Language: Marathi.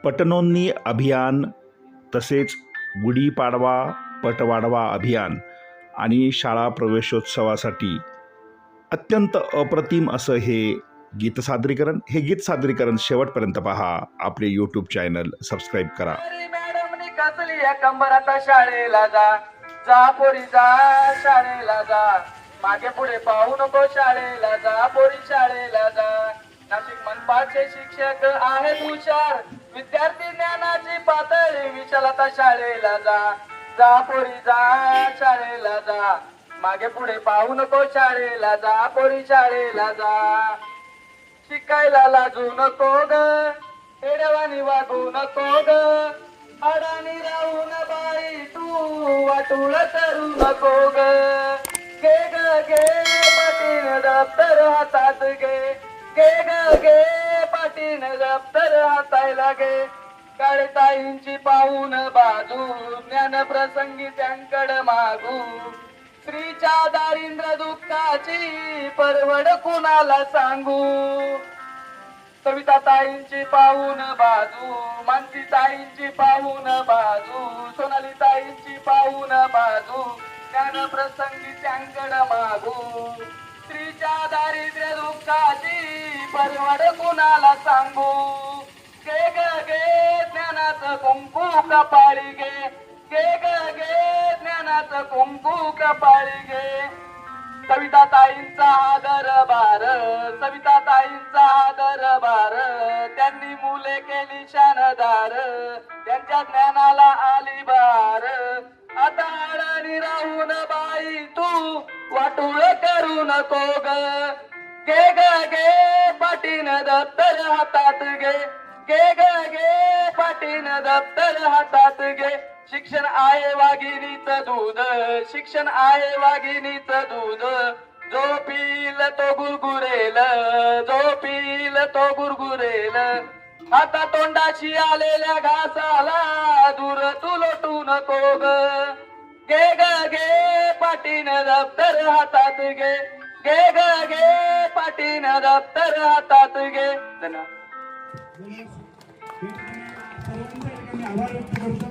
पटनोंदणी अभियान तसेच गुढीपाडवा पटवाडवा अभियान आणि शाळा प्रवेशोत्सवासाठी अत्यंत अप्रतिम असं हे गीत सादरीकरण. हे गीत सादरीकरण शेवटपर्यंत पहा. आपले यूट्यूब चॅनल सबस्क्राईब करा. मॅडमनी कसली या कंबरात शाळेला जा, जा पोरी जा शाळेला जा, मागे पुढे पाहू नको शाळेला जा, पोरी शाळेला जा. नाशिक मनपाचे शिक्षक आहेत हुशार, विद्यार्थी ज्ञानाची पातळी विशाल. आता शाळेला जा, जा पोरी जा शाळेला जा, मागे पुढे पाहू नको शाळेला जा, पोरी शाळेला जा. शिकायला लाजू नको ग, हेडवानी वागू नको ग, अडाणी राहून बाई तू वाटूळ करू नको ग. गे ग गे पाटीन दप्तर हातात गे, गे ग गे पाटीन दप्तर हातायला गे. काळेताईंची पाहून बाजू, ज्ञान प्रसंगी त्यांकडे मागू. स्त्रीच्या दारिद्र्य दुःखाची परवड कुणाला सांगू. सविता ताईंची पाहून बाजू, मानसी ताईंची पाहून बाजू, सोनाली ताईंची पाहून बाजू, ज्ञान प्रसंगी त्यांकडे मागू. स्त्रीच्या दारिद्र्य दुःखाची परवड कुणाला सांगू. गे ग गे ज्ञानाचं कुंकू कपाळी गे, गे ग गे ज्ञानाचं कुंकू कपाळी गे. सविता ताईंचा हा दरबार, सविता ताईंचा हा दरबार, त्यांनी मुले केली शानदार, त्यांच्या ज्ञानाला आली बार. आता अडाणी राहून बाई तू वाटूळ करू नको ग. गे ग गे पाटीन दप्तर हातात गे, गे ग गे पाटीन दप्तर हातात गे. शिक्षण आहे वाघिणीचं दूध, शिक्षण आहे वाघिणीचं दूध, जो पिल तो गुरगुरेल, जो पिल तो गुरगुरेल. आता तोंडाशी आलेल्या घासाला दूर तू लोटू नको ग. गे ग गे पाटीन दप्तर हातात गे, गे ग गे पाटीन दप्तर हातात गे. सर्वांचा ठिकाणी आभार व्यक्त करतो.